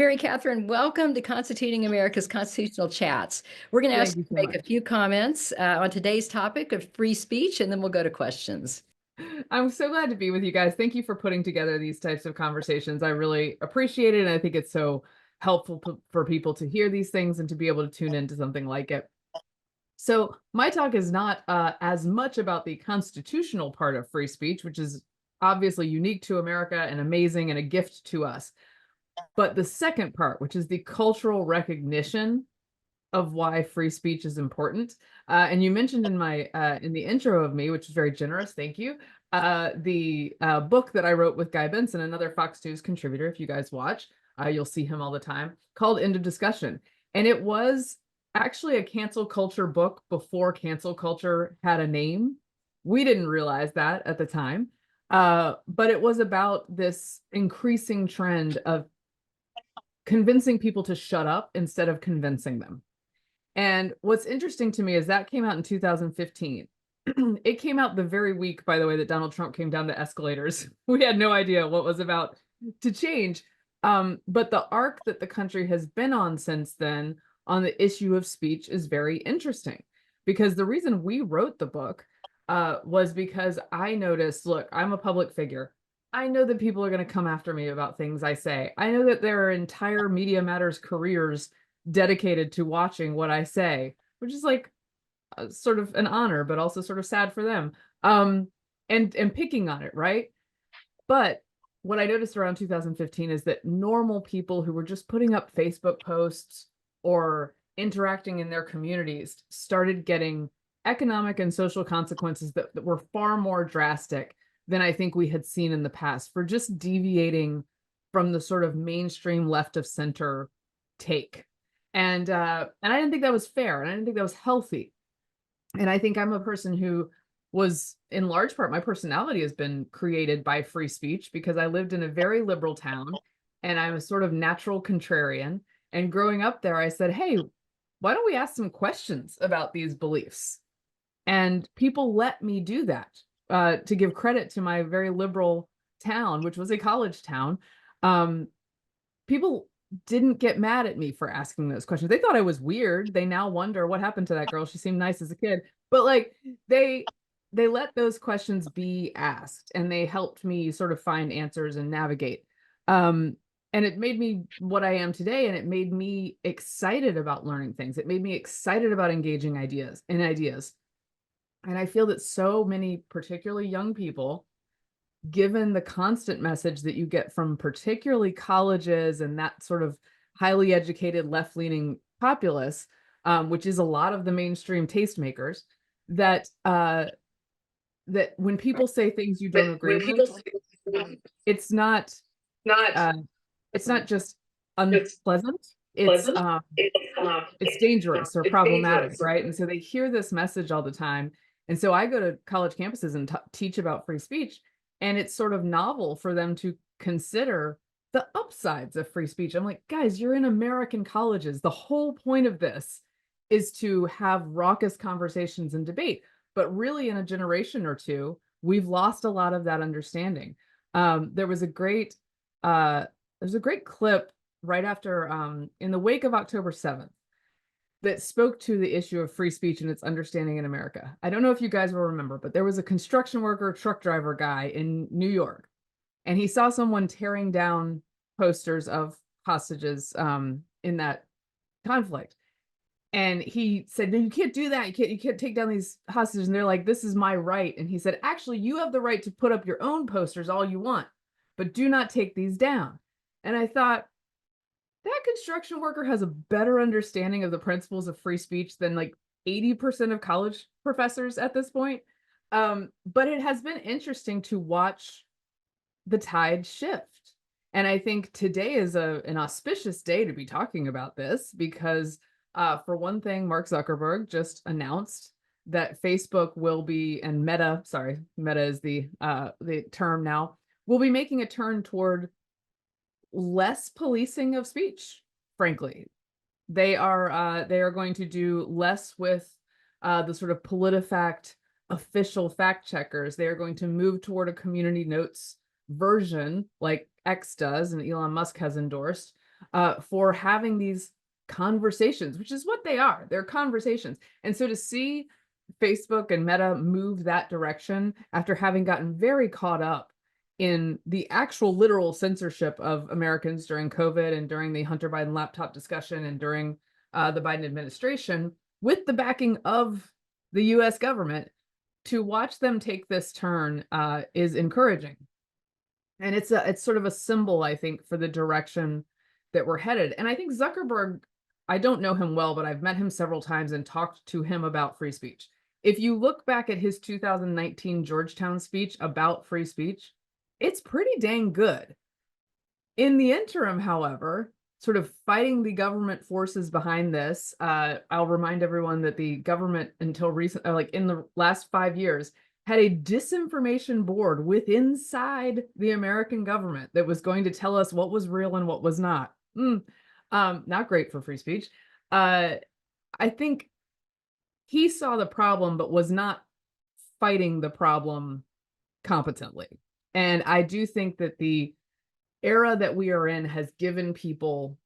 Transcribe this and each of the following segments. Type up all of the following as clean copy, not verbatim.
Mary Catherine, welcome to Constituting America's Constitutional Chats. We're going to ask Thank you you to so make a much. few comments on today's topic of free speech, and then we'll go to questions. I'm so glad to be with you guys. Thank you for putting together these types of conversations. I really appreciate it. And I think it's so helpful for people to hear these things and to be able to tune into something like it. So, my talk is not as much about the constitutional part of free speech, which is obviously unique to America and amazing and a gift to us, but the second part, which is the cultural recognition of why free speech is important. And you mentioned in my in the intro of me, which is very generous, thank you, the book that I wrote with Guy Benson, another Fox News contributor. If you guys watch, you'll see him all the time, called End of Discussion. And it was actually a cancel culture book before cancel culture had a name. We didn't realize that at the time. But it was about this increasing trend of convincing people to shut up instead of convincing them. And what's interesting to me is that came out in 2015. It came out the very week, by the way, that Donald Trump came down the escalators. We had no idea what was about to change. But the arc that the country has been on since then on the issue of speech is very interesting, because the reason we wrote the book was because I noticed, look, I'm a public figure. I know that people are going to come after me about things I say. I know that there are entire Media Matters careers dedicated to watching what I say, which is like sort of an honor, but also sort of sad for them. And picking on it, right? But what I noticed around 2015 is that normal people who were just putting up Facebook posts or interacting in their communities started getting economic and social consequences that were far more drastic than I think we had seen in the past for just deviating from the sort of mainstream left of center take. And I didn't think that was fair, and I didn't think that was healthy. And I think I'm a person who was, in large part, my personality has been created by free speech because I lived in a very liberal town and I'm a sort of natural contrarian. And growing up there, I said, hey, why don't we ask some questions about these beliefs? And people let me do that, to give credit to my very liberal town, which was a college town. Um, People didn't get mad at me for asking those questions. They thought I was weird. They now wonder what happened to that girl. She seemed nice as a kid. But like they they let those questions be asked and they helped me sort of find answers and navigate. And it made me what I am today, and it made me excited about learning things. It made me excited about engaging ideas. And I feel that so many, particularly young people, given the constant message that you get from particularly colleges and that sort of highly educated left-leaning populace, which is a lot of the mainstream tastemakers, that that when people say things you don't agree with, it's not not uh, it's not just just unpleasant. pleasant. It's dangerous or It's problematic, dangerous. right? And so they hear this message all the time. And so I go to college campuses and teach about free speech, and it's sort of novel for them to consider the upsides of free speech. I'm like, guys, you're in American colleges. The whole point of this is to have raucous conversations and debate. But really, in a generation or two, we've lost a lot of that understanding. There was a great there's a great clip right after in the wake of October 7th that spoke to the issue of free speech and its understanding in America. I don't know if you guys will remember, but there was a construction worker, truck driver guy in New York, and he saw someone tearing down posters of hostages in that conflict. And he said, no, you can't do that. You can't take down these hostages. And they're like, this is my right. And he said, actually, you have the right to put up your own posters all you want, but do not take these down. And I thought, that construction worker has a better understanding of the principles of free speech than like 80% of college professors at this point. But it has been interesting to watch the tide shift. And I think today is an auspicious day to be talking about this because, for one thing, Mark Zuckerberg just announced that Facebook will be, and Meta, sorry, Meta is the term now, will be making a turn toward less policing of speech, frankly. They are going to do less with the sort of PolitiFact official fact checkers. They are going to move toward a community notes version like X does and Elon Musk has endorsed, for having these conversations, which is what they are. They're conversations. And so to see Facebook and Meta move that direction after having gotten very caught up in the actual literal censorship of Americans during COVID and during the Hunter Biden laptop discussion and during the Biden administration, with the backing of the US government, to watch them take this turn is encouraging. And it's sort of a symbol, I think, for the direction that we're headed. And I think Zuckerberg, I don't know him well, but I've met him several times and talked to him about free speech. If you look back at his 2019 Georgetown speech about free speech, it's pretty dang good. In the interim, however, sort of fighting the government forces behind this, I'll remind everyone that the government until recent, like in the last 5 years, had a disinformation board inside the American government that was going to tell us what was real and what was not. Not great for free speech. I think he saw the problem, but was not fighting the problem competently. And I do think that the era that we are in has given people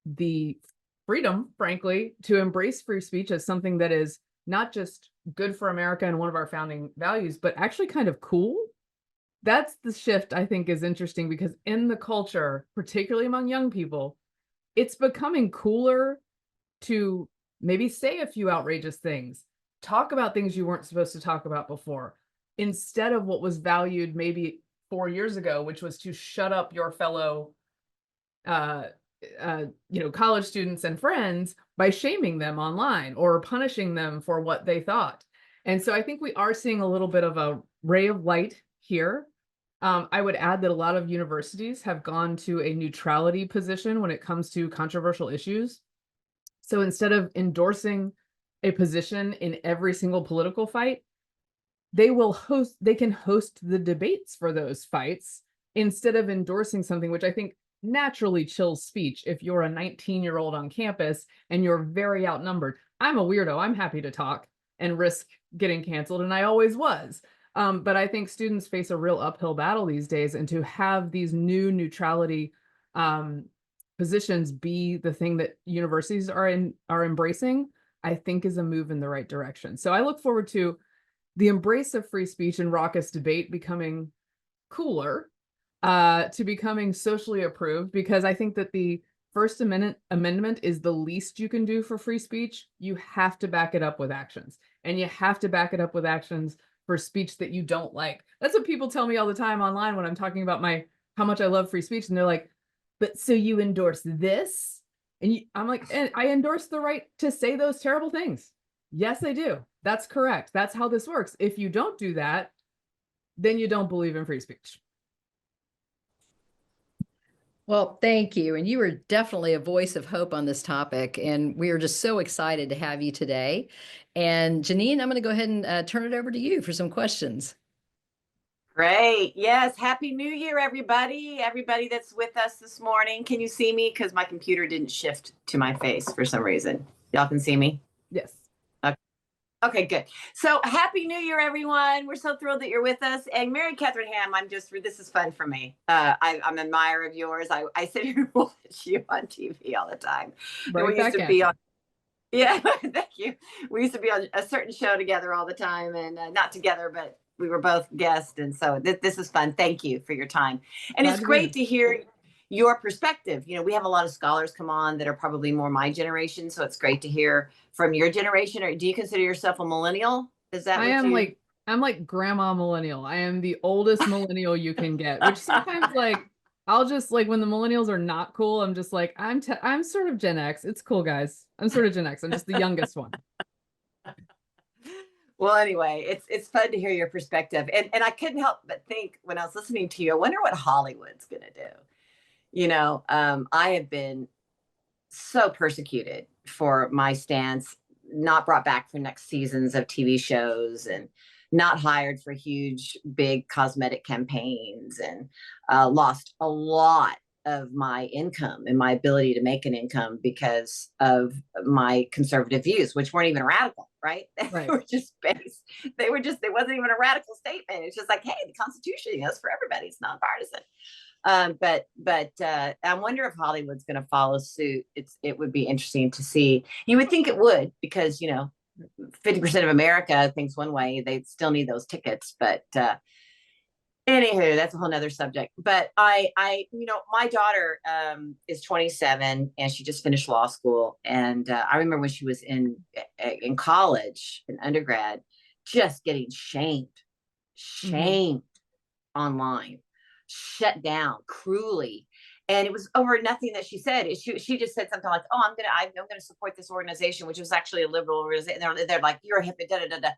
the freedom, frankly, to embrace free speech as something that is not just good for America and one of our founding values, but actually kind of cool. That's the shift I think is interesting, because in the culture, particularly among young people, it's becoming cooler to maybe say a few outrageous things, talk about things you weren't supposed to talk about before, instead of what was valued maybe 4 years ago, which was to shut up your fellow college students and friends by shaming them online or punishing them for what they thought. And so I think we are seeing a little bit of a ray of light here. I would add that a lot of universities have gone to a neutrality position when it comes to controversial issues. So instead of endorsing a position in every single political fight, they can host the debates for those fights instead of endorsing something, which I think naturally chills speech. If you're a 19-year-old on campus and you're very outnumbered, I'm a weirdo. I'm happy to talk and risk getting canceled, and I always was. But I think students face a real uphill battle these days, and to have these new neutrality positions be the thing that universities are embracing, I think is a move in the right direction. So I look forward to the embrace of free speech and raucous debate becoming cooler, to becoming socially approved, because I think that the First Amendment is the least you can do for free speech. You have to back it up with actions, and you have to back it up with actions for speech that you don't like. That's what people tell me all the time online when I'm talking about how much I love free speech, and they're like, "But so you endorse this?" And I'm like, "And I endorse the right to say those terrible things. Yes, I do. That's correct. That's how this works. If you don't do that, then you don't believe in free speech." Well, thank you. And you are definitely a voice of hope on this topic. And we are just so excited to have you today. And Janine, I'm going to go ahead and turn it over to you for some questions. Great. Yes. Happy New Year, everybody. Everybody that's with us this morning. Can you see me? Because my computer didn't shift to my face for some reason. Y'all can see me? Yes. Okay, good. So happy New Year, everyone. We're so thrilled that you're with us. And Mary Katharine Ham, this is fun for me. I'm an admirer of yours. I sit here and watch you on TV all the time. Right, we used to be on, yeah, thank you. We used to be on a certain show together all the time, and not together, but we were both guests. And so this is fun. Thank you for your time. And it's great to hear your perspective. We have a lot of scholars come on that are probably more my generation. So it's great to hear from your generation. Or do you consider yourself a millennial? Is that I'm like grandma millennial. I am the oldest millennial you can get, which sometimes I'll just when the millennials are not cool, I'm just like, I'm sort of Gen X. It's cool, guys. I'm sort of Gen X. I'm just the youngest one. Well, anyway, it's fun to hear your perspective. And I couldn't help but think when I was listening to you, I wonder what Hollywood's going to do. I have been so persecuted for my stance, not brought back for next seasons of TV shows, and not hired for huge, big cosmetic campaigns, and lost a lot of my income and my ability to make an income because of my conservative views, which weren't even radical, right? They were just based. It wasn't even a radical statement. It's just like, hey, the Constitution is for everybody. It's nonpartisan. I wonder if Hollywood's going to follow suit. It would be interesting to see. You would think it would, because 50% of America thinks one way. They still need those tickets, but anywho, that's a whole nother subject. But my daughter is 27 and she just finished law school. And I remember when she was in college, in undergrad, just getting shamed online, shut down cruelly. And it was over nothing that she said. She just said something like, "Oh, I'm gonna support this organization," which was actually a liberal organization. They're like, "You're a hippie," da da da da.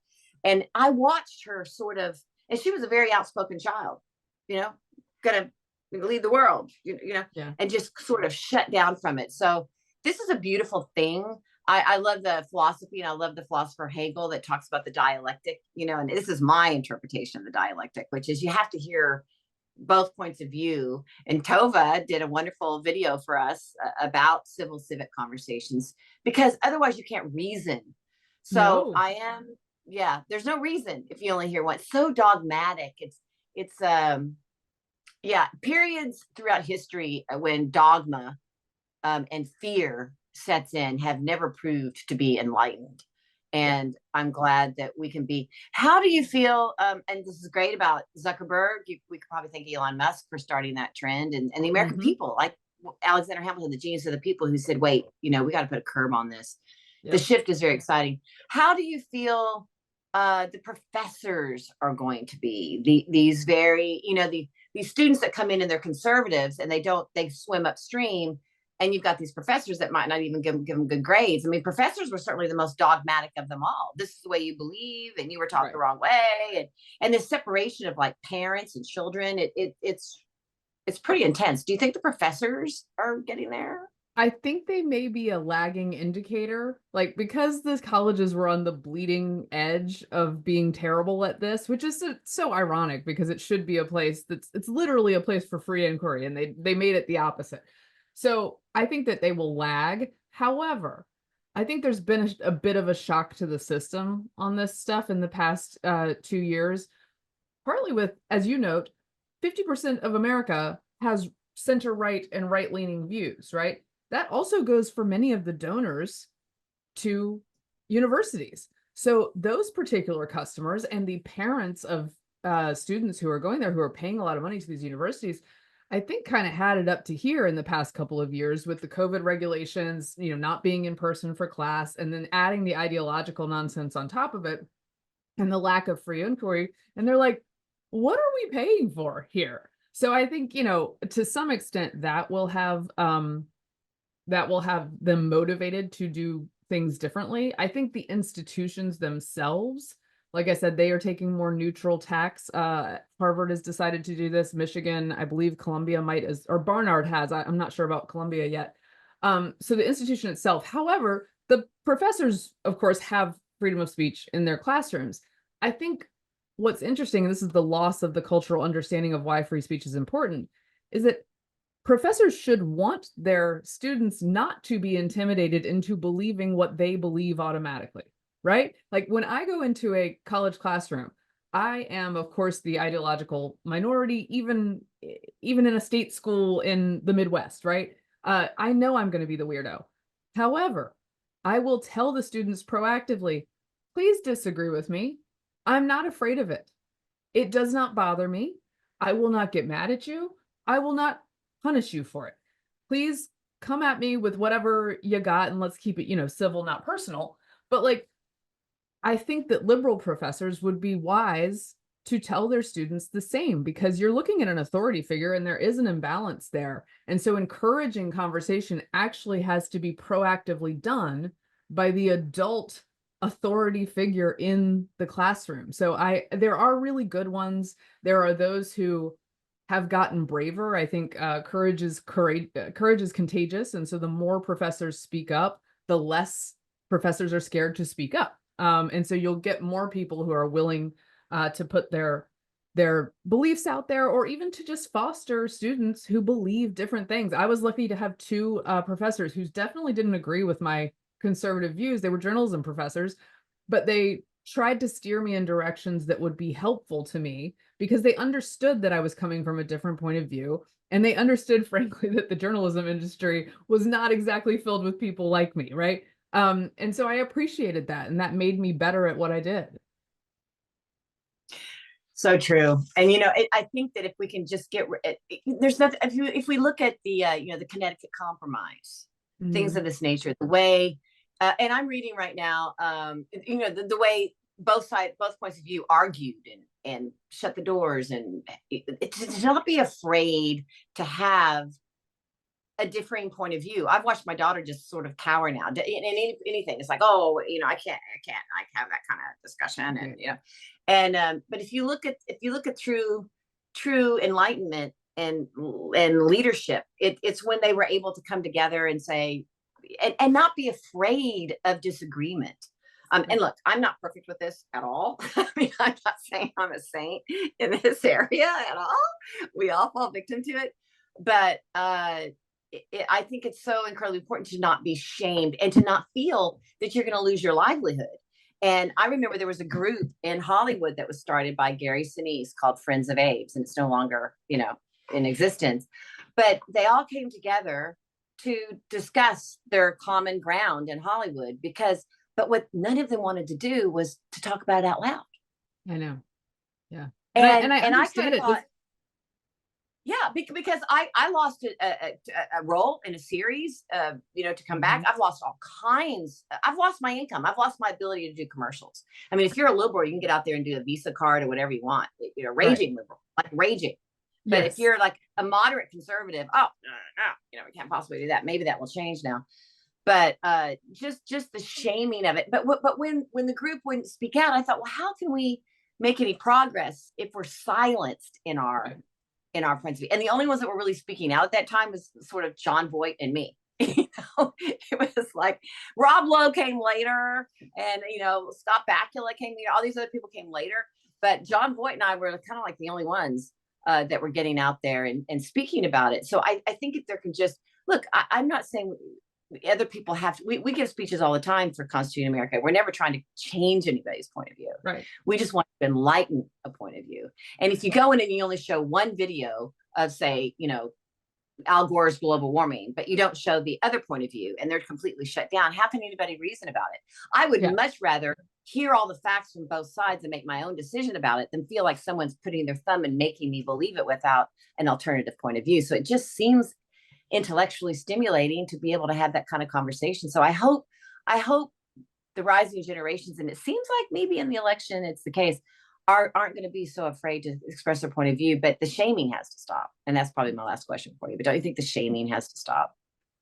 And I watched her sort of, and she was a very outspoken child, gonna lead the world, Yeah. and just sort of shut down from it. So this is a beautiful thing. I love the philosophy, and I love the philosopher Hegel that talks about the dialectic, and this is my interpretation of the dialectic, which is you have to hear both points of view. And Tova did a wonderful video for us about civil civic conversations, because otherwise you can't reason. So No. there's no reason if you only hear one. It's so dogmatic. It's periods throughout history when dogma and fear sets in have never proved to be enlightened. And I'm glad that we can be. How do you feel? And this is great about Zuckerberg. We could probably thank Elon Musk for starting that trend, and the American people, like Alexander Hamilton, the genius of the people, who said, "Wait, we got to put a curb on this." Yep. The shift is very exciting. How do you feel the professors are going to be? These very, these students that come in and they're conservatives and they swim upstream. And you've got these professors that might not even give them good grades. I mean, professors were certainly the most dogmatic of them all. This is the way you believe, and you were taught the wrong way. And this separation of like parents and children, it's pretty intense. Do you think the professors are getting there? I think they may be a lagging indicator, like, because the colleges were on the bleeding edge of being terrible at this, which is so ironic, because it should be a place it's literally a place for free inquiry, and they made it the opposite. So I think that they will lag. However, I think there's been a bit of a shock to the system on this stuff in the past 2 years, partly with, as you note, 50% of America has center-right and right-leaning views, right? That also goes for many of the donors to universities. So those particular customers and the parents of students who are going there, who are paying a lot of money to these universities, I think kind of had it up to here in the past couple of years with the COVID regulations, not being in person for class, and then adding the ideological nonsense on top of it, and the lack of free inquiry. And they're like, what are we paying for here? So I think, to some extent that will have them motivated to do things differently. I think the institutions themselves, like I said, they are taking more neutral tacks. Harvard has decided to do this. Michigan, I believe Columbia or Barnard has. I'm not sure about Columbia yet. So the institution itself. However, the professors, of course, have freedom of speech in their classrooms. I think what's interesting, and this is the loss of the cultural understanding of why free speech is important, is that professors should want their students not to be intimidated into believing what they believe automatically. Right? Like when I go into a college classroom, I am, of course, the ideological minority, even in a state school in the Midwest, right? I know I'm going to be the weirdo. However, I will tell the students proactively, please disagree with me. I'm not afraid of it. It does not bother me. I will not get mad at you. I will not punish you for it. Please come at me with whatever you got, and let's keep it, civil, not personal. But like, I think that liberal professors would be wise to tell their students the same, because you're looking at an authority figure and there is an imbalance there. And so encouraging conversation actually has to be proactively done by the adult authority figure in the classroom. So there are really good ones. There are those who have gotten braver. I think courage is contagious. And so the more professors speak up, the less professors are scared to speak up. And so you'll get more people who are willing to put their beliefs out there, or even to just foster students who believe different things. I was lucky to have two professors who definitely didn't agree with my conservative views. They were journalism professors, but they tried to steer me in directions that would be helpful to me because they understood that I was coming from a different point of view. And they understood, frankly, that the journalism industry was not exactly filled with people like me, right? And so I appreciated that, and that made me better at what I did. So true. And, I think that if we can just there's nothing, if we look at the, the Connecticut Compromise, things of this nature, the way, and I'm reading right now, the way both points of view argued and shut the doors, and to not be afraid to have a differing point of view. I've watched my daughter just sort of cower now. In anything, it's like, oh, I can't have that kind of discussion, and but if you look at true enlightenment and leadership, it's when they were able to come together and say, and not be afraid of disagreement. And look, I'm not perfect with this at all. I mean, I'm not saying I'm a saint in this area at all. We all fall victim to it, but I think it's so incredibly important to not be shamed and to not feel that you're going to lose your livelihood. And I remember there was a group in Hollywood that was started by Gary Sinise called Friends of Abe's, and it's no longer, in existence. But they all came together to discuss their common ground in Hollywood but what none of them wanted to do was to talk about it out loud. I know. Yeah. And I kind of thought, it. yeah, because I lost a role in a series, to come back. I've lost all kinds. I've lost my income. I've lost my ability to do commercials. I mean, if you're a liberal, you can get out there and do a Visa card or whatever you want, raging liberal, like raging. But if you're like a moderate conservative, no, we can't possibly do that. Maybe that will change now. But just the shaming of it. But when the group wouldn't speak out, I thought, well, how can we make any progress if we're silenced in our point of view? And the only ones that were really speaking out at that time was sort of John Voight and me. It was like Rob Lowe came later, and Scott Bakula came later. All these other people came later, but John Voight and I were kind of like the only ones that were getting out there and speaking about it. So I think if there can just look, I'm not saying other people have to, we give speeches all the time for Constituting America. We're never trying to change anybody's point of view. Right. We just want to enlighten a point of view. And if you go in and you only show one video of, say, Al Gore's global warming, but you don't show the other point of view and they're completely shut down, how can anybody reason about it? I would much rather hear all the facts from both sides and make my own decision about it than feel like someone's putting their thumb and making me believe it without an alternative point of view. So it just seems intellectually stimulating to be able to have that kind of conversation. So I hope the rising generations, and it seems like maybe in the election it's the case, aren't going to be so afraid to express their point of view. But the shaming has to stop. And that's probably my last question for you. But don't you think the shaming has to stop?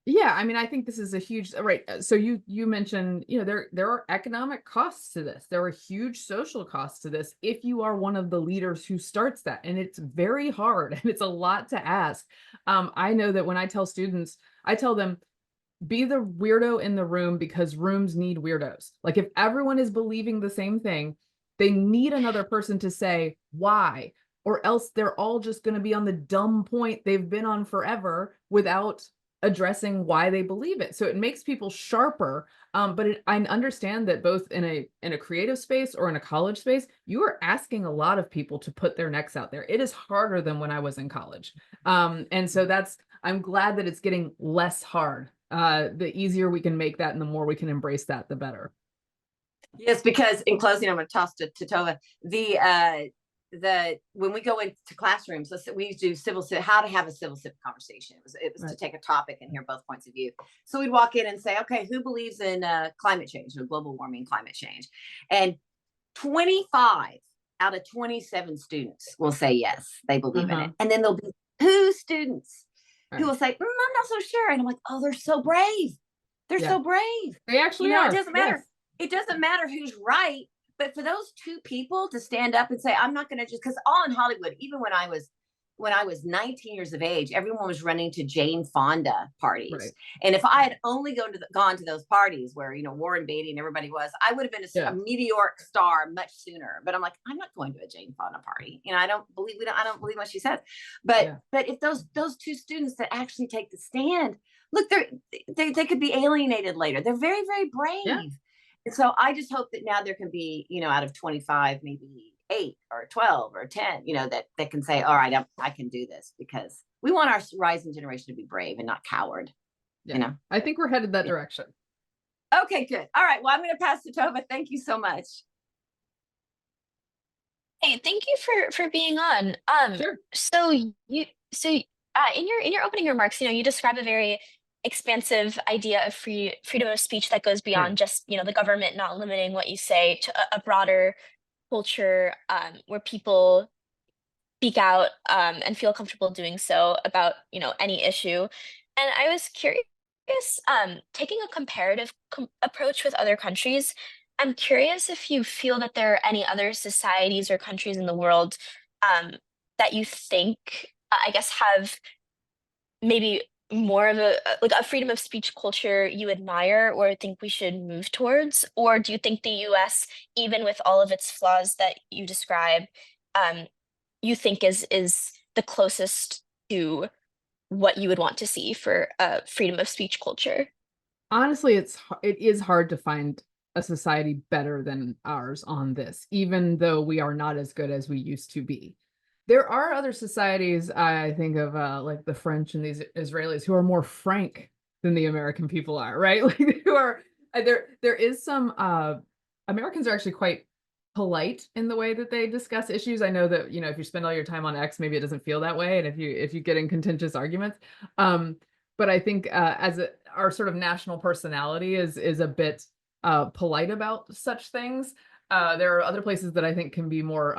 Yeah, I mean, I think this is a huge, right. So you mentioned, there are economic costs to this. There are huge social costs to this if you are one of the leaders who starts that. And it's very hard and it's a lot to ask. I know that when I tell students, I tell them, be the weirdo in the room because rooms need weirdos. Like if everyone is believing the same thing, they need another person to say why, or else they're all just going to be on the dumb point they've been on forever without addressing why they believe it. So it makes people sharper. But I understand that both in a creative space or in a college space, you are asking a lot of people to put their necks out there. It is harder than when I was in college. And so I'm glad that it's getting less hard. The easier we can make that and the more we can embrace that, the better. Yes, because in closing, I'm going to toss to Tova when we go into classrooms, we do how to have a civil conversation. It was to take a topic and hear both points of view. So we'd walk in and say, okay, who believes in climate change or global warming, climate change? And 25 out of 27 students will say yes, they believe in it. And then there'll be 2 students who will say, I'm not so sure. And I'm like, oh, they're so brave. They're so brave. They actually are. It doesn't matter. Yes. It doesn't matter who's right. But for those 2 people to stand up and say, I'm not going to just, because all in Hollywood, even when I was 19 years of age, everyone was running to Jane Fonda parties. Right. And if I had only gone to those parties where, Warren Beatty and everybody was, I would have been a meteoric star much sooner. But I'm like, I'm not going to a Jane Fonda party. I don't believe what she says. But if those 2 students that actually take the stand, look, they could be alienated later. They're very, very brave. Yeah. So I just hope that now there can be, out of 25, maybe 8 or 12 or 10, that can say, all right, I can do this, because we want our rising generation to be brave and not coward. Yeah, I think we're headed that direction. Okay, good. All right. Well, I'm going to pass to Tova. Thank you so much. Hey, thank you for being on. Sure. So in your opening remarks, you describe a very expansive idea of freedom of speech that goes beyond just, the government not limiting what you say, to a broader culture, where people speak out, and feel comfortable doing so about, any issue. And I was curious, taking a comparative approach with other countries, I'm curious if you feel that there are any other societies or countries in the world, um, that you think, I guess, have maybe more of like a freedom of speech culture you admire or think we should move towards? Or do you think the US, even with all of its flaws that you describe, um, you think is the closest to what you would want to see for a freedom of speech culture? Honestly, it is hard to find a society better than ours on this, even though we are not as good as we used to be. There are other societies, I think of, like the French and these Israelis, who are more frank than the American people are, right? Like, who are there is some Americans are actually quite polite in the way that they discuss issues. I know that, if you spend all your time on X, maybe it doesn't feel that way, and if you get in contentious arguments. But I think, our sort of national personality is a bit polite about such things. There are other places that I think can be more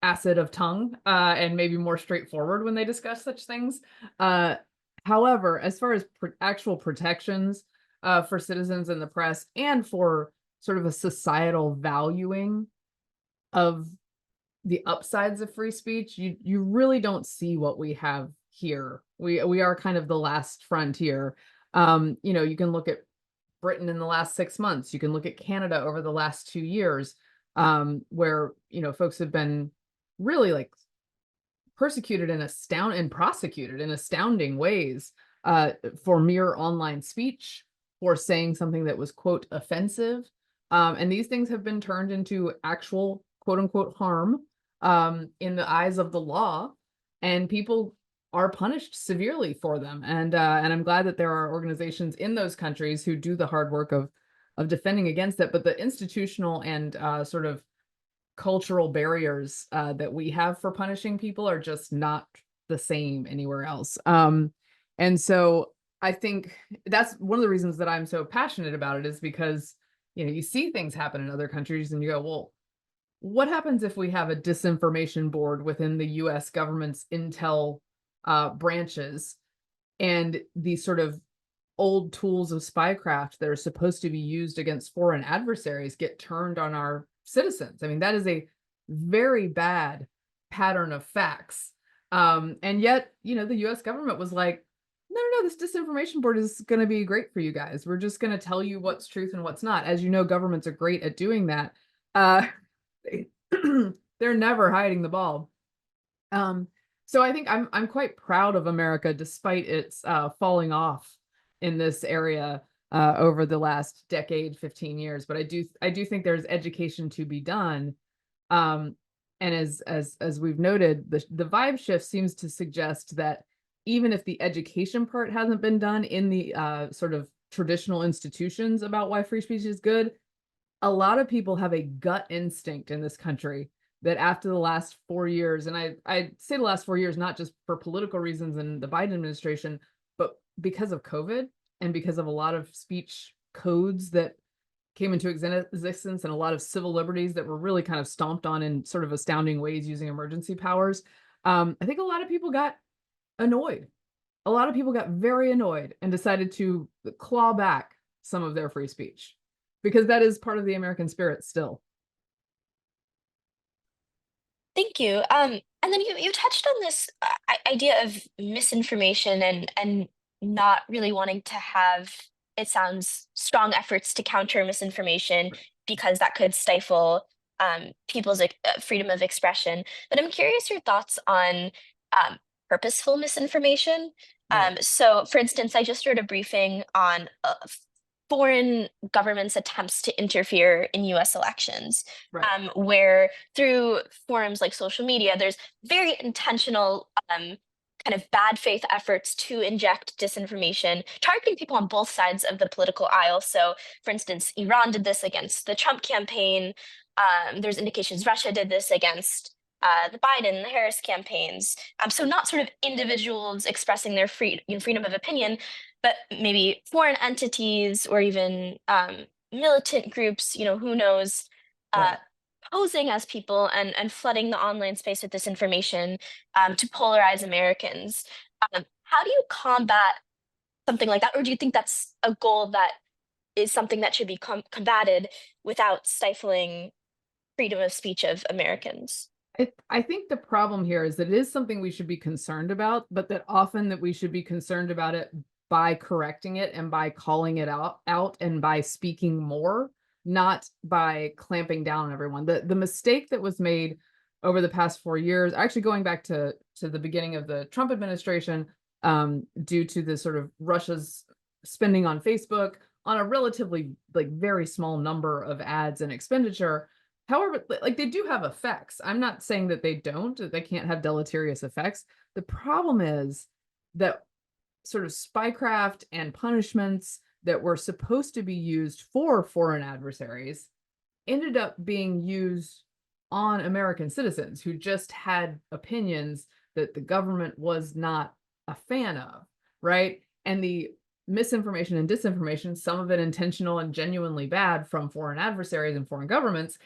acid of tongue, and maybe more straightforward when they discuss such things. However, as far as actual protections for citizens and the press, and for sort of a societal valuing of the upsides of free speech, you really don't see what we have here. We are kind of the last frontier. You can look at Britain in the last 6 months. You can look at Canada over the last 2 years, where folks have been really, like, persecuted and prosecuted in astounding ways, for mere online speech, for saying something that was, quote, offensive. And these things have been turned into actual, quote unquote, harm, in the eyes of the law, and people are punished severely for them. And I'm glad that there are organizations in those countries who do the hard work of defending against it. But the institutional and sort of cultural barriers that we have for punishing people are just not the same anywhere else. And so I think that's one of the reasons that I'm so passionate about it, is because, you see things happen in other countries and you go, well, what happens if we have a disinformation board within the US government's intel branches, and these sort of old tools of spycraft that are supposed to be used against foreign adversaries get turned on our citizens? I mean, that is a very bad pattern of facts. And yet, the US government was like, no, this disinformation board is going to be great for you guys. We're just going to tell you what's truth and what's not. As you know, governments are great at doing that. They're never hiding the ball. So I think I'm quite proud of America, despite its falling off in this area over the last decade, 15 years. But I do think there's education to be done. And as we've noted, the vibe shift seems to suggest that even if the education part hasn't been done in the sort of traditional institutions about why free speech is good, a lot of people have a gut instinct in this country that after the last 4 years, and I say the last 4 years, not just for political reasons in the Biden administration, but because of COVID and because of a lot of speech codes that came into existence and a lot of civil liberties that were really kind of stomped on in sort of astounding ways using emergency powers. I think a lot of people got annoyed. A lot of people got very annoyed and decided to claw back some of their free speech, because that is part of the American spirit still. Thank you. And then you touched on this idea of misinformation and not really wanting to have, it sounds, strong efforts to counter misinformation because that could stifle people's freedom of expression. But I'm curious your thoughts on purposeful misinformation. Right. So, for instance, I just heard a briefing on foreign governments' attempts to interfere in US elections, Right. where through forums like social media, there's very intentional kind of bad faith efforts to inject disinformation, targeting people on both sides of the political aisle. So, for instance, Iran did this against the Trump campaign. There's indications Russia did this against the Biden and the Harris campaigns. So not sort of individuals expressing their freedom of opinion, but maybe foreign entities or even militant groups, who knows, Right. posing as people and flooding the online space with this information to polarize Americans. How do you combat something like that? Or do you think that's a goal that is something that should be combated without stifling freedom of speech of Americans? I think the problem here is that it is something we should be concerned about, but that often that we should be concerned about it by correcting it and by calling it out and by speaking more, not by clamping down on everyone. The mistake that was made over the past 4 years, actually going back to the beginning of the Trump administration, due to the sort of Russia's spending on Facebook on a relatively like very small number of ads and expenditure. However, like they do have effects. I'm not saying that they don't, that they can't have deleterious effects. The problem is that sort of spycraft and punishments that were supposed to be used for foreign adversaries ended up being used on American citizens who just had opinions that the government was not a fan of, right? And the misinformation and disinformation, some of it intentional and genuinely bad from foreign adversaries and foreign governments,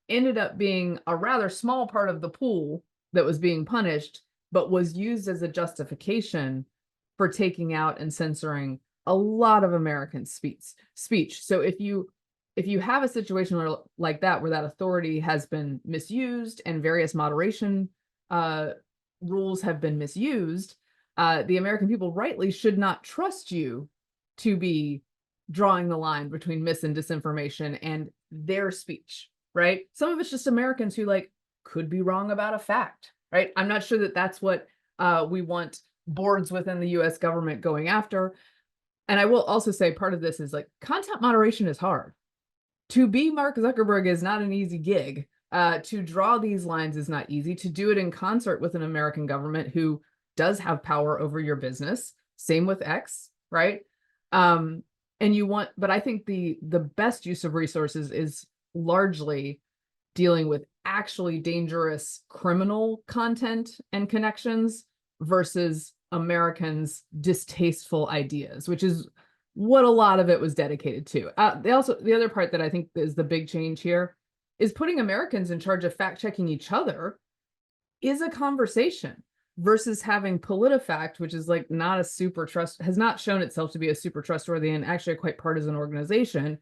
ended up being a rather small part of the pool that was being punished, but was used as a justification for taking out and censoring a lot of American speech. So if you have a situation like that where that authority has been misused and various moderation rules have been misused, the American people rightly should not trust you to be drawing the line between mis and disinformation and their speech. Right? Some of it's just Americans who like could be wrong about a fact, right? I'm not sure that that's what we want boards within the US government going after. And I will also say part of this is like content moderation is hard. To be Mark Zuckerberg is not an easy gig. To draw these lines is not easy. To do it in concert with an American government who does have power over your business. Same with X, right? And but I think the best use of resources is largely dealing with actually dangerous criminal content and connections versus Americans' distasteful ideas, which is what a lot of it was dedicated to. The other part that I think is the big change here is putting Americans in charge of fact checking each other is a conversation versus having PolitiFact, which is like not a has not shown itself to be a super trustworthy and actually a quite partisan organization.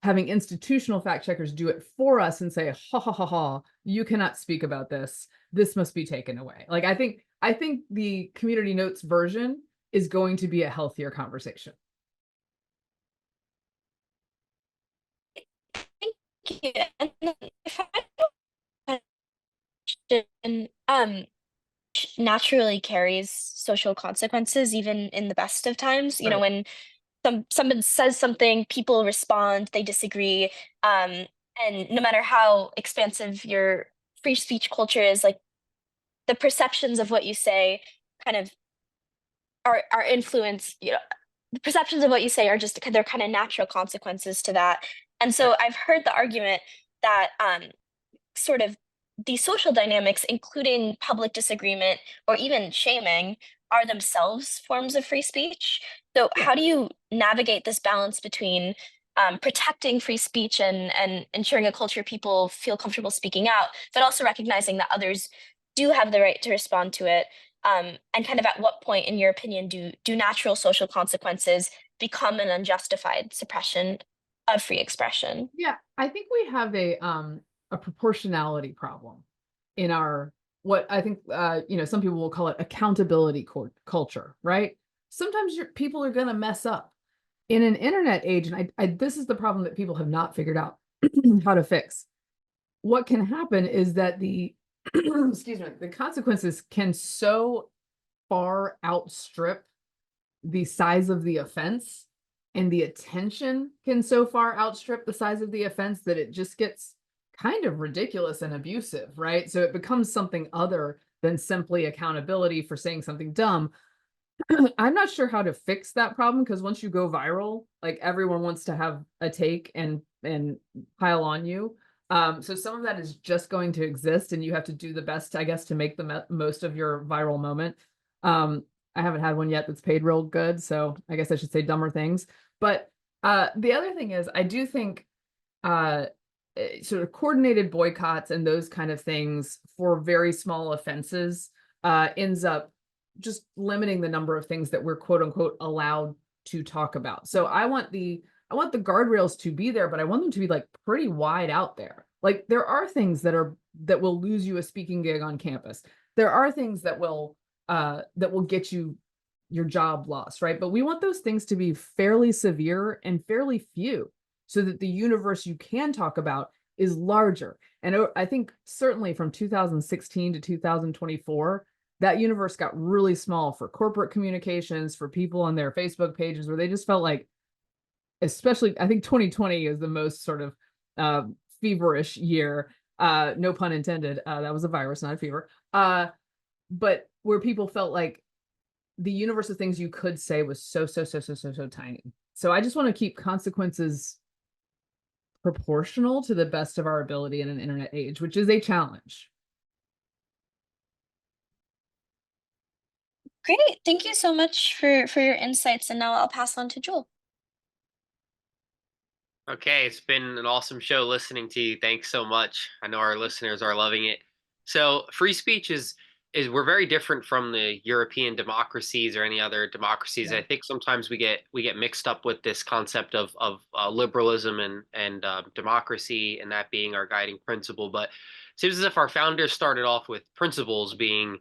Having institutional fact checkers do it for us and say, ha ha ha ha, you cannot speak about this. This must be taken away. Like I think the community notes version is going to be a healthier conversation. Thank you. And then if I question, naturally carries social consequences, even in the best of times. Right. When someone says something, people respond, they disagree, and no matter how expansive your free speech culture is, like the perceptions of what you say kind of are influenced. The perceptions of what you say are just they're kind of natural consequences to that. And so I've heard the argument that sort of these social dynamics, including public disagreement or even shaming, are themselves forms of free speech. So, how do you navigate this balance between protecting free speech and ensuring a culture people feel comfortable speaking out, but also recognizing that others do have the right to respond to it? And kind of at what point, in your opinion, do natural social consequences become an unjustified suppression of free expression? Yeah, I think we have a proportionality problem in our what I think some people will call it accountability culture, right? Sometimes people are going to mess up in an internet age, and this is the problem that people have not figured out how to fix. What can happen is that the excuse me, the consequences can so far outstrip the size of the offense and the attention can so far outstrip the size of the offense that it just gets kind of ridiculous and abusive, right? So it becomes something other than simply accountability for saying something dumb. I'm not sure how to fix that problem, because once you go viral, like everyone wants to have a take and pile on you. So some of that is just going to exist, and you have to do the best, I guess, to make the most of your viral moment. I haven't had one yet that's paid real good, so I guess I should say dumber things. But the other thing is, I do think sort of coordinated boycotts and those kind of things for very small offenses ends up just limiting the number of things that we're quote unquote allowed to talk about. So I want the guardrails to be there, but I want them to be like pretty wide out there. Like there are things that will lose you a speaking gig on campus. There are things that will get you your job lost, right? But we want those things to be fairly severe and fairly few, so that the universe you can talk about is larger. And I think certainly from 2016 to 2024, that universe got really small for corporate communications, for people on their Facebook pages, where they just felt like, especially, I think 2020 is the most sort of feverish year. No pun intended. That was a virus, not a fever. But where people felt like the universe of things you could say was so tiny. So I just want to keep consequences proportional to the best of our ability in an internet age, which is a challenge. Great. Thank you so much for your insights. And now I'll pass on to Joel. Okay, it's been an awesome show listening to you. Thanks so much. I know our listeners are loving it. So, free speech is we're very different from the European democracies or any other democracies. Yeah. I think sometimes we get mixed up with this concept of liberalism and democracy, and that being our guiding principle. But it seems as if our founders started off with principles being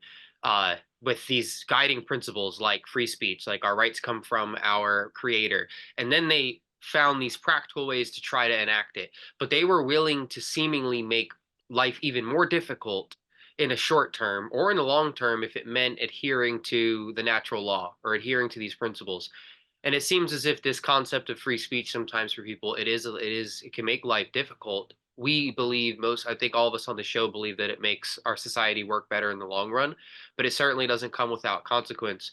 with these guiding principles like free speech, like our rights come from our creator, and then they found these practical ways to try to enact it, but they were willing to seemingly make life even more difficult in a short term or in the long term if it meant adhering to the natural law or adhering to these principles. And it seems as if this concept of free speech sometimes for people it can make life difficult. We believe I think all of us on the show believe that it makes our society work better in the long run, but it certainly doesn't come without consequence.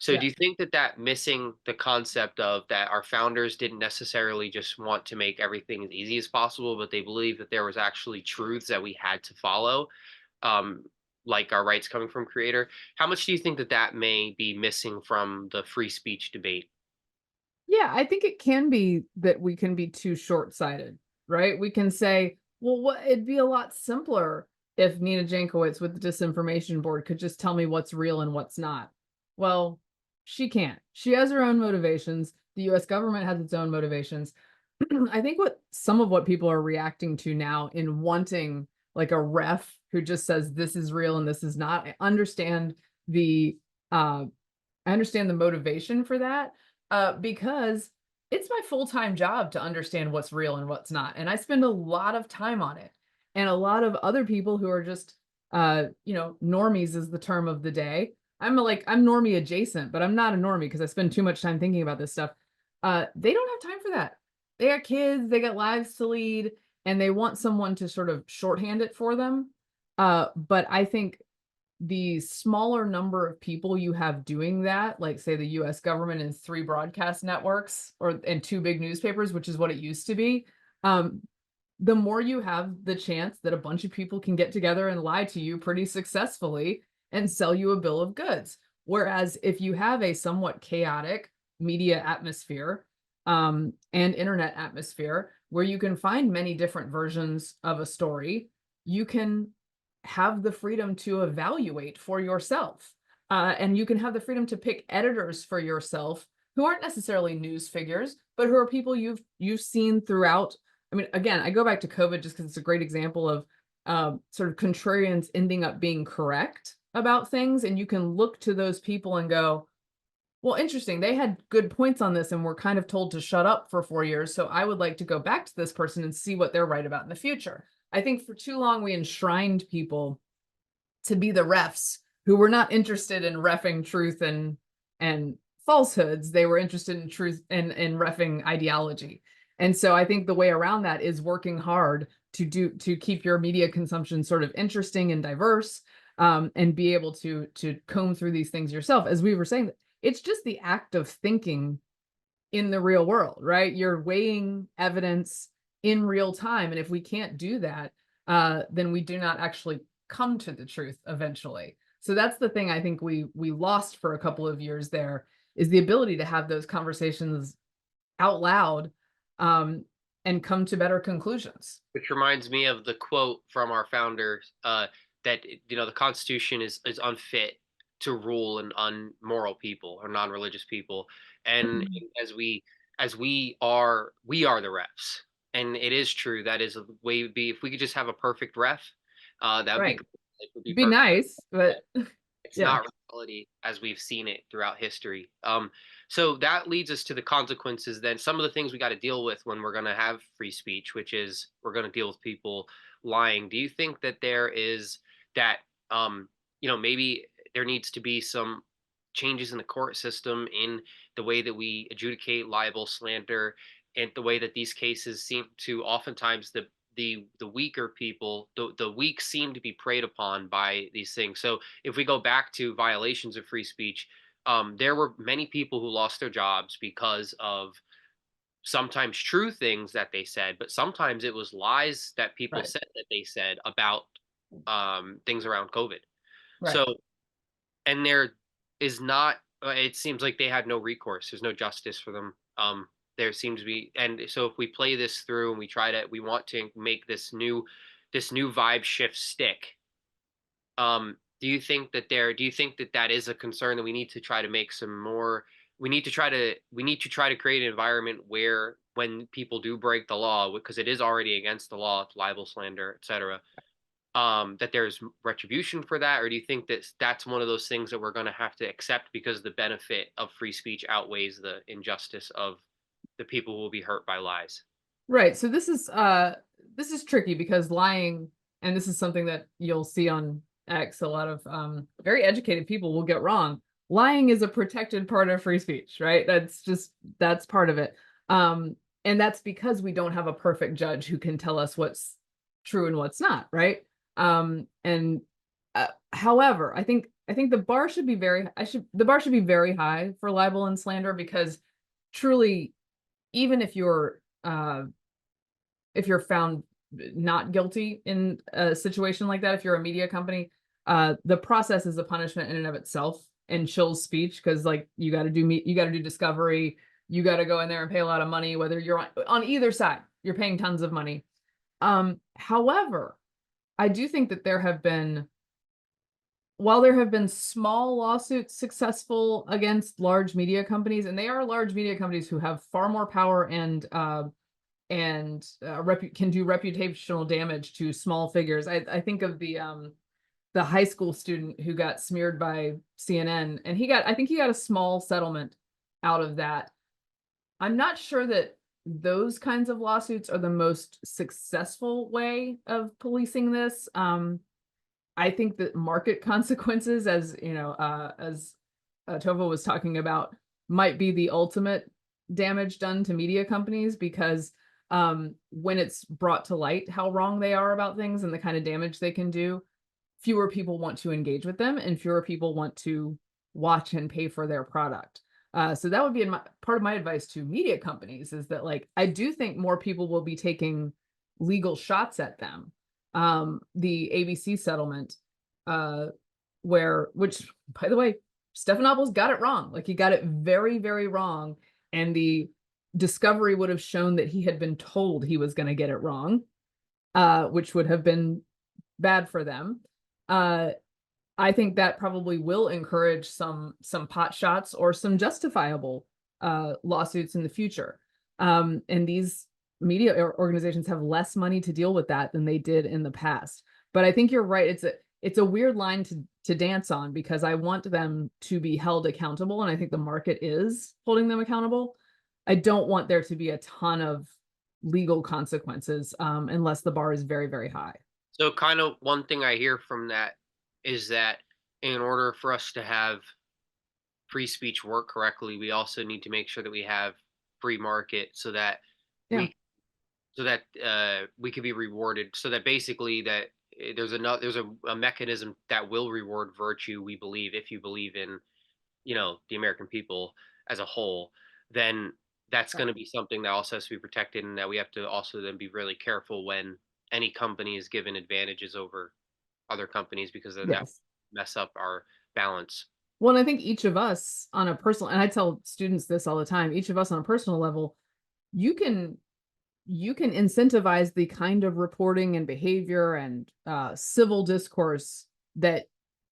So Yeah. do you think that missing the concept of that our founders didn't necessarily just want to make everything as easy as possible, but they believed that there was actually truths that we had to follow, um, like our rights coming from creator? How much do you think that may be missing from the free speech debate? Yeah, I think it can be that we can be too short-sighted, right? We can say, well, it'd be a lot simpler if Nina Jankowicz with the Disinformation Board could just tell me what's real and what's not. Well, she can't. She has her own motivations. The US government has its own motivations. I think some of what people are reacting to now in wanting like a ref who just says this is real and this is not. I understand the motivation for that, because it's my full-time job to understand what's real and what's not. And I spend a lot of time on it. And a lot of other people who are just, normies is the term of the day. I'm normie adjacent, but I'm not a normie because I spend too much time thinking about this stuff. They don't have time for that. They got kids, they got lives to lead, and they want someone to sort of shorthand it for them. But I think the smaller number of people you have doing that, like say the US government and 3 broadcast networks and 2 big newspapers, which is what it used to be, the more you have the chance that a bunch of people can get together and lie to you pretty successfully and sell you a bill of goods. Whereas if you have a somewhat chaotic media atmosphere and internet atmosphere where you can find many different versions of a story, you can have the freedom to evaluate for yourself. And you can have the freedom to pick editors for yourself who aren't necessarily news figures, but who are people you've seen throughout. I mean, again, I go back to COVID just because it's a great example of sort of contrarians ending up being correct about things. And you can look to those people and go, well, interesting. They had good points on this and were kind of told to shut up for 4 years. So I would like to go back to this person and see what they're right about in the future. I think for too long, we enshrined people to be the refs who were not interested in reffing truth and falsehoods. They were interested in truth and in reffing ideology. And so I think the way around that is working hard to keep your media consumption sort of interesting and diverse, and be able to comb through these things yourself. As we were saying, it's just the act of thinking in the real world, right? You're weighing evidence in real time, and if we can't do that, then we do not actually come to the truth eventually. So that's the thing I think we lost for a couple of years there, is the ability to have those conversations out loud, and come to better conclusions. Which reminds me of the quote from our founder, that the Constitution is unfit to rule an unmoral people or non-religious people, and as we are the refs, and it is true that is a way would be if we could just have a perfect ref, that would Right. be it would be Be perfect. nice, but It's yeah. not reality as we've seen it throughout history. So that leads us to the consequences. Then some of the things we got to deal with when we're going to have free speech, which is we're going to deal with people lying. Do you think that there is that, maybe there needs to be some changes in the court system, in the way that we adjudicate libel, slander, and the way that these cases seem to oftentimes the weaker people, the weak seem to be preyed upon by these things. So if we go back to violations of free speech, there were many people who lost their jobs because of sometimes true things that they said, but sometimes it was lies that people Right. said that they said about things around COVID. Right. So, and there is not, it seems like they had no recourse. There's no justice for them. There seems to be, and so if we play this through and we want to make this new vibe shift stick. Do you think that that is a concern, that we need to try to make some more, we need to try to create an environment where when people do break the law, because it is already against the law, libel, slander, etc., that there's retribution for that? Or do you think that that's one of those things that we're going to have to accept because the benefit of free speech outweighs the injustice of the people who will be hurt by lies? Right. So this is tricky, because lying, and this is something that you'll see on X, a lot of very educated people will get wrong. Lying is a protected part of free speech, right? That's part of it. And that's because we don't have a perfect judge who can tell us what's true and what's not, right? And however, I think the bar should be very high for libel and slander, because truly, even if you're found not guilty in a situation like that, if you're a media company, the process is a punishment in and of itself and chills speech, because like you got to do discovery, you got to go in there and pay a lot of money, whether you're on either side, you're paying tons of money. However, I do think that while there have been small lawsuits successful against large media companies, and they are large media companies who have far more power and can do reputational damage to small figures. I think of the high school student who got smeared by CNN, and I think he got a small settlement out of that. I'm not sure that those kinds of lawsuits are the most successful way of policing this. I think that market consequences, as you know, as Tova was talking about, might be the ultimate damage done to media companies, because when it's brought to light how wrong they are about things and the kind of damage they can do, fewer people want to engage with them, and fewer people want to watch and pay for their product. So that would be part of my advice to media companies, is that, like, I do think more people will be taking legal shots at them. The ABC settlement, which, by the way, Stephanopoulos got it wrong. Like, he got it very, very wrong. And the discovery would have shown that he had been told he was going to get it wrong, which would have been bad for them. I think that probably will encourage some pot shots or some justifiable lawsuits in the future. And these media organizations have less money to deal with that than they did in the past. But I think you're right. It's a weird line to dance on, because I want them to be held accountable, and I think the market is holding them accountable. I don't want there to be a ton of legal consequences unless the bar is very, very high. So kind of one thing I hear from that is that in order for us to have free speech work correctly, we also need to make sure that we have free market so that Yeah. we can be rewarded, so that basically that there's a mechanism that will reward virtue, we believe. If you believe in, the American people as a whole, then that's going to be something that also has to be protected, and that we have to also then be really careful when any company is given advantages over other companies, because then that Yes. mess up our balance. Well, and I think each of us on a personal, and I tell students this all the time, each of us on a personal level, you can incentivize the kind of reporting and behavior and civil discourse that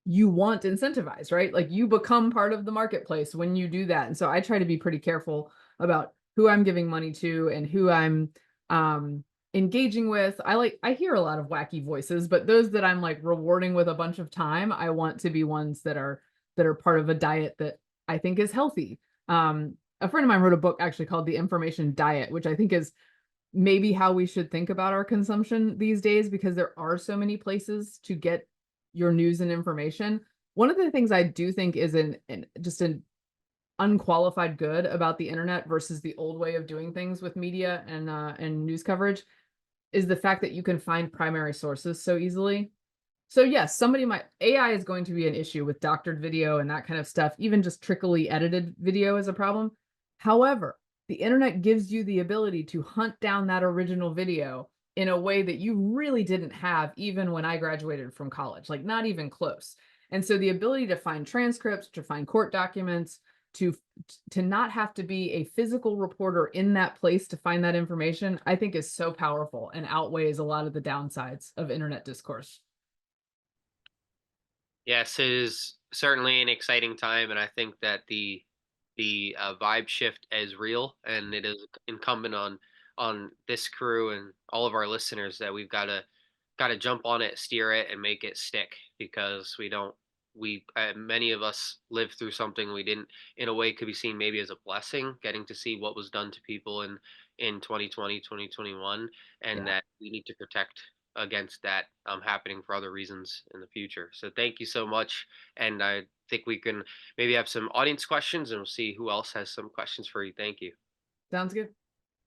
you want to incentivize, right? Like, you become part of the marketplace when you do that. And so I try to be pretty careful about who I'm giving money to and who I'm engaging with. I hear a lot of wacky voices, but those that I'm like rewarding with a bunch of time, I want to be ones that are part of a diet that I think is healthy. A friend of mine wrote a book actually called The Information Diet, which I think is maybe how we should think about our consumption these days, because there are so many places to get your news and information. One of the things I do think is just an unqualified good about the internet versus the old way of doing things with media and news coverage is the fact that you can find primary sources so easily. So yes, AI is going to be an issue with doctored video and that kind of stuff. Even just trickily edited video is a problem. However, the internet gives you the ability to hunt down that original video in a way that you really didn't have even when I graduated from college, like not even close. And so the ability to find transcripts, to find court documents, to not have to be a physical reporter in that place to find that information, I think is so powerful and outweighs a lot of the downsides of internet discourse. Yes, it is certainly an exciting time, and I think that the vibe shift is real, and it is incumbent on this crew and all of our listeners that we've got to jump on it, steer it, and make it stick, because many of us lived through something we didn't, in a way, could be seen maybe as a blessing, getting to see what was done to people in 2020, 2021, and Yeah. that we need to protect against that happening for other reasons in the future. So thank you so much, and I think we can maybe have some audience questions, and we'll see who else has some questions for you. Thank you. Sounds good.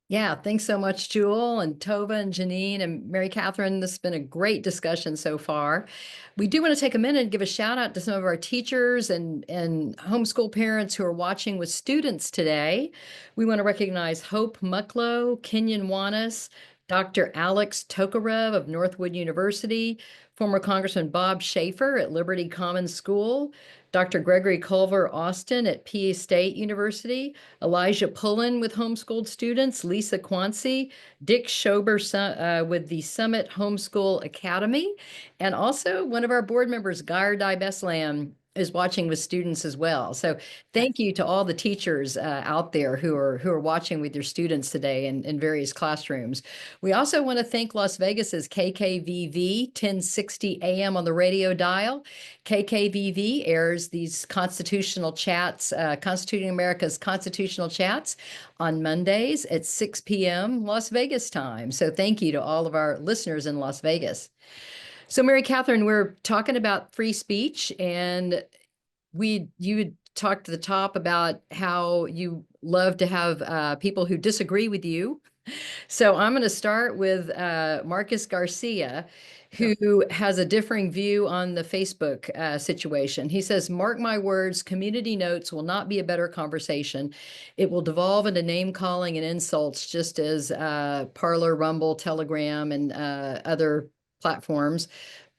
Yeah, thanks so much, Jewel and Tova and Janine and Mary Catherine. This has been a great discussion so far. We do want to take a minute and give a shout out to some of our teachers and homeschool parents who are watching with students today. We want to recognize Hope Mucklow, Kenyon Wanis, Dr. Alex Tokarev of Northwood University, former Congressman Bob Schaefer at Liberty Commons School, Dr. Gregory Culver Austin at PA State University, Elijah Pullen with homeschooled students, Lisa Quancy, Dick Schober with the Summit Homeschool Academy, and also one of our board members, Geir Beslam, is watching with students as well. So thank you to all the teachers out there who are watching with your students today in various classrooms. We also want to thank Las Vegas's KKVV 1060 AM on the radio dial. KKVV airs these constitutional chats, Constituting America's Constitutional Chats on Mondays at 6 p.m. Las Vegas time. So thank you to all of our listeners in Las Vegas. So Mary Catherine, we're talking about free speech, and you talked at the top about how you love to have people who disagree with you. So I'm going to start with Marcus Garcia, who has a differing view on the Facebook situation. He says, mark my words, community notes will not be a better conversation. It will devolve into name calling and insults, just as Parler, Rumble, Telegram, and other platforms.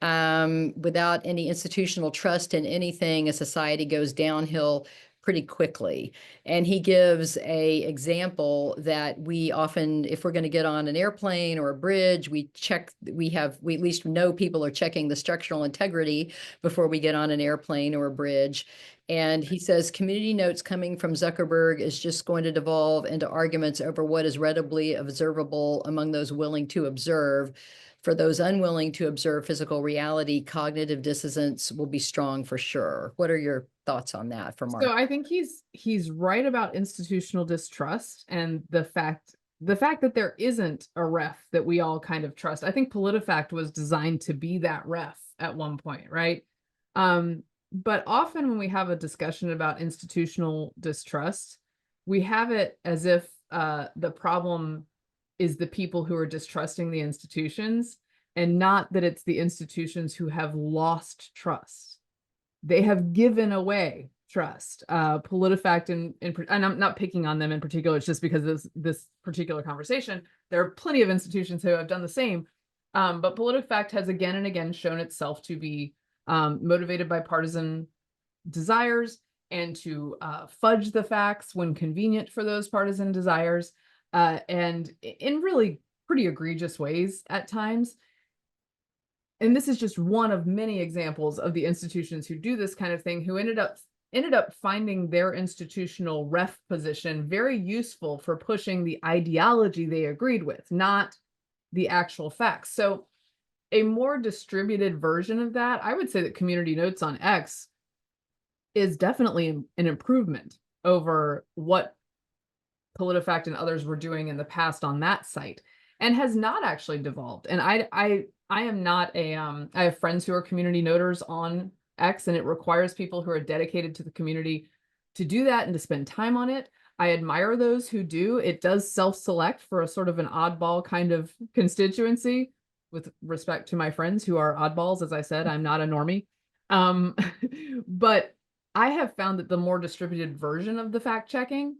Without any institutional trust in anything, a society goes downhill pretty quickly. And he gives a example that we often, if we're going to get on an airplane or a bridge, we at least know people are checking the structural integrity before we get on an airplane or a bridge. And he says community notes coming from Zuckerberg is just going to devolve into arguments over what is readily observable among those willing to observe. For those unwilling to observe physical reality, cognitive dissonance will be strong for sure. What are your thoughts on that for Mark? So I think he's right about institutional distrust and the fact that there isn't a ref that we all kind of trust. I think PolitiFact was designed to be that ref at one point, right? but often when we have a discussion about institutional distrust, we have it as if the problem is the people who are distrusting the institutions, and not that it's the institutions who have lost trust. They have given away trust. PolitiFact and I'm not picking on them in particular. It's just because this particular conversation, there are plenty of institutions who have done the same. But PolitiFact has again and again shown itself to be motivated by partisan desires and to fudge the facts when convenient for those partisan desires, and in really pretty egregious ways at times. And this is just one of many examples of the institutions who do this kind of thing, who ended up finding their institutional ref position very useful for pushing the ideology they agreed with, not the actual facts. So a more distributed version of that, I would say that community notes on X is definitely an improvement over what PolitiFact and others were doing in the past on that site, and has not actually devolved. And I am not a I have friends who are community noters on X, and it requires people who are dedicated to the community to do that and to spend time on it. I admire those who do. It does self-select for a sort of an oddball kind of constituency, with respect to my friends who are oddballs. As I said, I'm not a normie. But I have found that the more distributed version of the fact checking,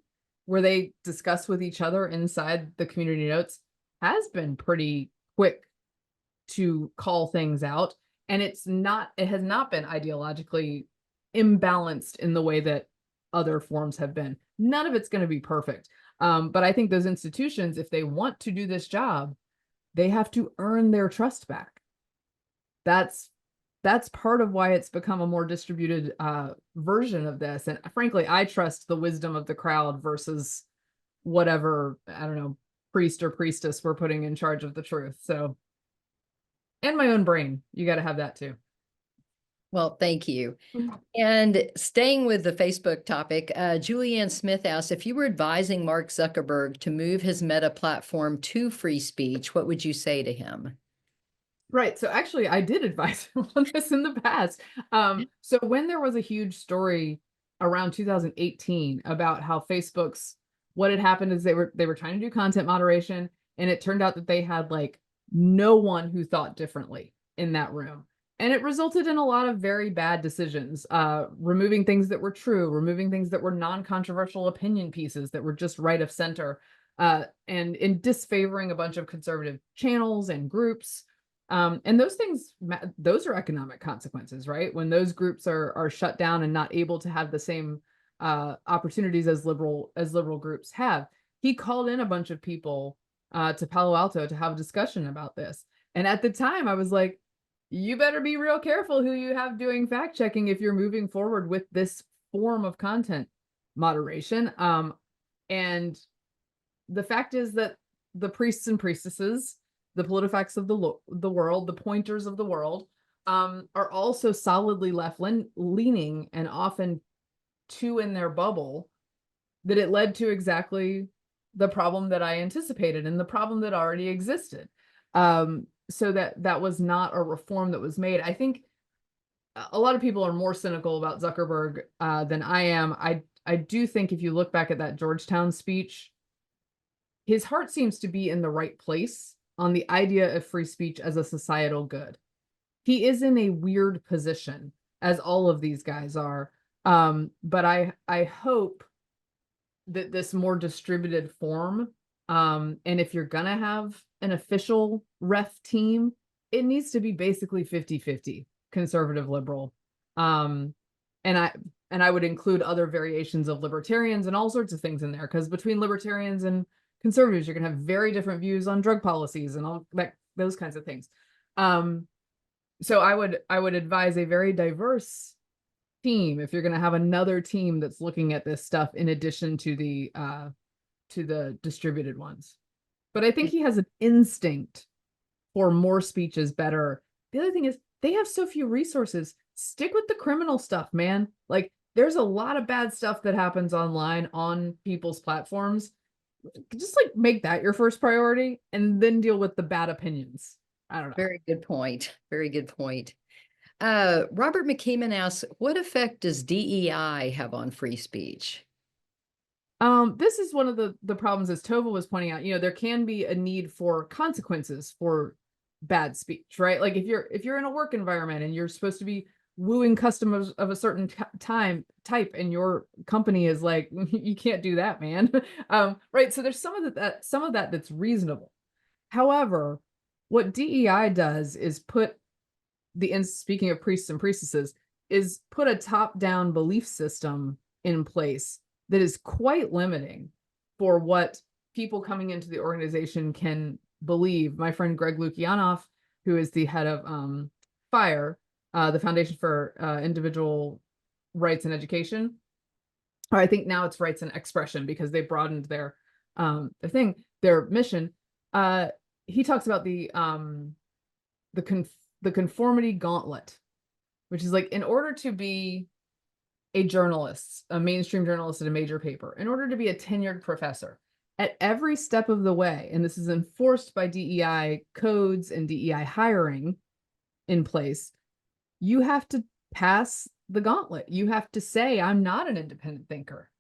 where they discuss with each other inside the community notes, has been pretty quick to call things out. And it has not been ideologically imbalanced in the way that other forms have been. None of it's going to be perfect. But I think those institutions, if they want to do this job, they have to earn their trust back. That's part of why it's become a more distributed version of this. And frankly, I trust the wisdom of the crowd versus whatever, I don't know, priest or priestess we're putting in charge of the truth. So, and my own brain, you got to have that too. Well, thank you. And staying with the Facebook topic, Julianne Smith asked, if you were advising Mark Zuckerberg to move his Meta platform to free speech, what would you say to him? Right. So actually, I did advise him on this in the past. So when there was a huge story around 2018 about how what had happened is they were trying to do content moderation, and it turned out that they had like no one who thought differently in that room. And it resulted in a lot of very bad decisions, removing things that were true, removing things that were non-controversial opinion pieces that were just right of center, and in disfavoring a bunch of conservative channels and groups. And those things, those are economic consequences, right? When those groups are shut down and not able to have the same opportunities as liberal groups have. He called in a bunch of people to Palo Alto to have a discussion about this. And at the time, I was like, you better be real careful who you have doing fact checking if you're moving forward with this form of content moderation. And the fact is that the priests and priestesses, the PolitiFacts of the world, the pointers of the world, are also solidly left-leaning and often too in their bubble, that it led to exactly the problem that I anticipated and the problem that already existed. So that was not a reform that was made. I think a lot of people are more cynical about Zuckerberg than I am. I do think if you look back at that Georgetown speech, his heart seems to be in the right place on the idea of free speech as a societal good. He is in a weird position, as all of these guys are. But I hope that this more distributed form, and if you're gonna have an official ref team, it needs to be basically 50-50 conservative liberal. And I would include other variations of libertarians and all sorts of things in there, because between libertarians and conservatives, you're gonna have very different views on drug policies and all that, those kinds of things. So I would advise a very diverse team if you're going to have another team that's looking at this stuff in addition to the distributed ones. But I think he has an instinct for more speech is better. The other thing is they have so few resources. Stick with the criminal stuff, man. Like, there's a lot of bad stuff that happens online on people's platforms. Just like make that your first priority and then deal with the bad opinions. I don't know. Very good point. Very good point. Robert McKeeman asks, what effect does DEI have on free speech? This is one of the problems, as Tova was pointing out. There can be a need for consequences for bad speech, right? Like if you're in a work environment and you're supposed to be wooing customers of a certain type, and your company is like, you can't do that, man. Right. So there's some of that that's reasonable. However, what DEI does is speaking of priests and priestesses, is put a top-down belief system in place that is quite limiting for what people coming into the organization can believe. My friend Greg Lukianoff, who is the head of FIRE, the Foundation for Individual Rights and Education, or I think now it's Rights and Expression, because they broadened their mission. He talks about the conformity gauntlet, which is like, in order to be a journalist, a mainstream journalist at a major paper, in order to be a tenured professor, at every step of the way, and this is enforced by DEI codes and DEI hiring in place, you have to pass the gauntlet. You have to say, I'm not an independent thinker.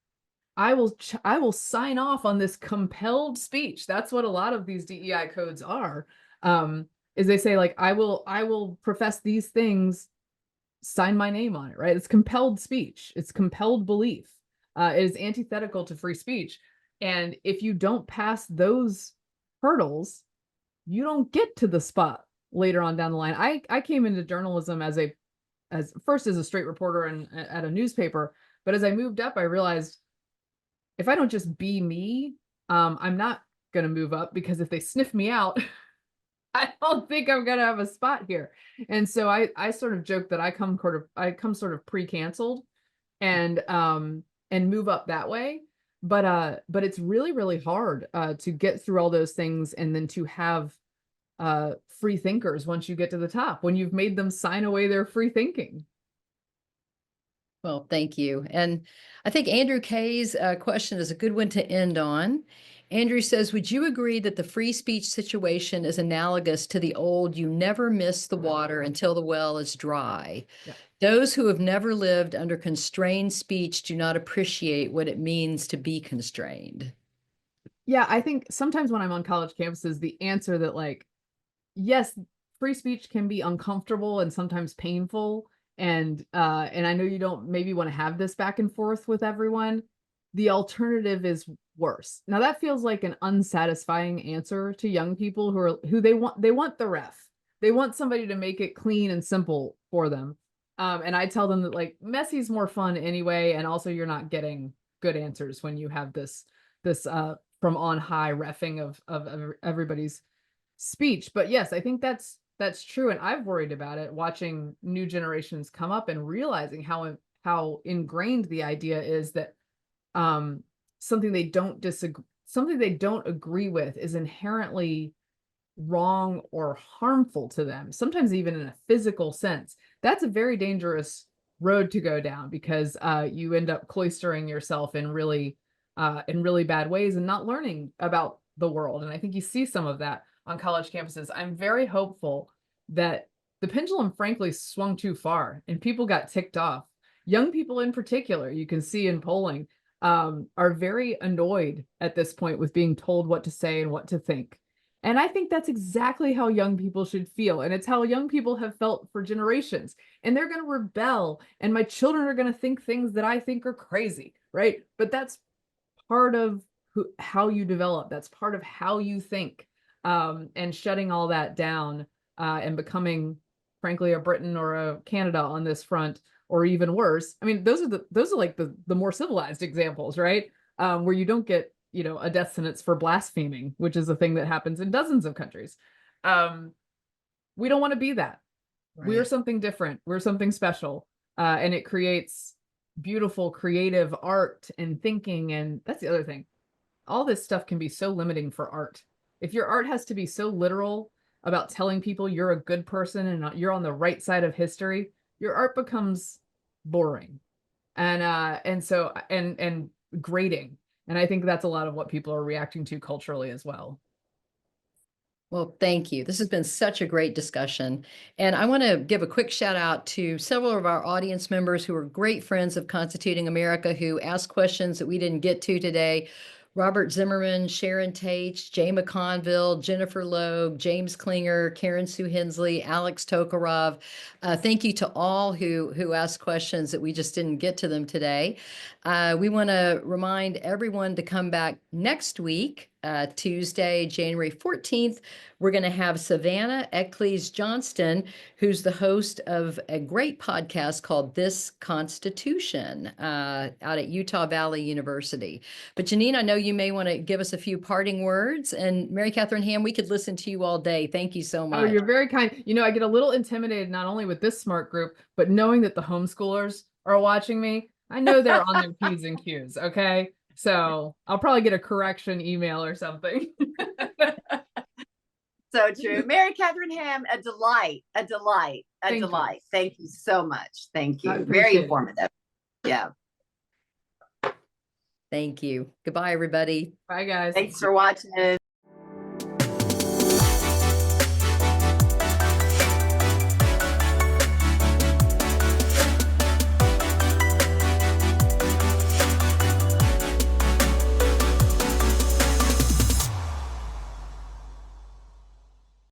I will sign off on this compelled speech. That's what a lot of these DEI codes are. Is they say, like, I will profess these things, sign my name on it, right? It's compelled speech. It's compelled belief. It is antithetical to free speech. And if you don't pass those hurdles, you don't get to the spot later on down the line. I came into journalism as first as a straight reporter and at a newspaper, but as I moved up, I realized if I don't just be me, I'm not going to move up, because if they sniff me out, I don't think I'm gonna have a spot here. And so I sort of joke that I come sort of pre-canceled and move up that way. But it's really, really hard to get through all those things and then to have free thinkers once you get to the top, when you've made them sign away their free thinking. Well, thank you. And I think Andrew Kay's question is a good one to end on. Andrew says, would you agree that the free speech situation is analogous to the old, you never miss the water until the well is dry? Yeah. Those who have never lived under constrained speech do not appreciate what it means to be constrained. Yeah, I think sometimes when I'm on college campuses, the answer that, like, yes, free speech can be uncomfortable and sometimes painful. And I know you don't maybe want to have this back and forth with everyone. The alternative is worse. Now that feels like an unsatisfying answer to young people who they want the ref. They want somebody to make it clean and simple for them. And I tell them that, like, messy's more fun anyway, and also you're not getting good answers when you have this from on high reffing of everybody's speech. But yes, I think that's true, and I've worried about it, watching new generations come up and realizing how ingrained the idea is that something they don't agree with is inherently wrong or harmful to them, sometimes even in a physical sense. That's a very dangerous road to go down, because you end up cloistering yourself in really bad ways and not learning about the world. And I think you see some of that on college campuses. I'm very hopeful that the pendulum frankly swung too far and people got ticked off. Young people in particular, you can see in polling, are very annoyed at this point with being told what to say and what to think. And I think that's exactly how young people should feel. And it's how young people have felt for generations. And they're going to rebel. And my children are going to think things that I think are crazy, right? But that's part of how you develop. That's part of how you think. And shutting all that down and becoming, frankly, a Britain or a Canada on this front, or even worse. I mean, those are like the more civilized examples, right? Where you don't get, a death sentence for blaspheming, which is a thing that happens in dozens of countries. We don't want to be that. Right. We're something different. We're something special. And it creates beautiful, creative art and thinking. And that's the other thing. All this stuff can be so limiting for art. If your art has to be so literal about telling people you're a good person and you're on the right side of history, your art becomes boring and so grating. And I think that's a lot of what people are reacting to culturally as well. Well, thank you. This has been such a great discussion. And I want to give a quick shout out to several of our audience members who are great friends of Constituting America who asked questions that we didn't get to today. Robert Zimmerman, Sharon Tate, Jay McConville, Jennifer Loeb, James Klinger, Karen Sue Hensley, Alex Tokarov. Thank you to all who asked questions that we just didn't get to them today. We want to remind everyone to come back next week, Tuesday, January 14th. We're going to have Savannah Eccles Johnston, who's the host of a great podcast called This Constitution out at Utah Valley University. But Janine, I know you may want to give us a few parting words. And Mary Catherine Ham, we could listen to you all day. Thank you so Oh, much. you're very kind. You know, I get a little intimidated not only with this smart group, but knowing that the homeschoolers are watching me. I know they're on their P's and Q's. Okay. So I'll probably get a correction email or something. So true. Mary Catherine Ham, a delight, a delight, a Thank you. delight. Thank you so much. Thank I you. appreciate Very it. informative. Yeah. Thank you. Goodbye, everybody. Bye, guys. Thanks for watching.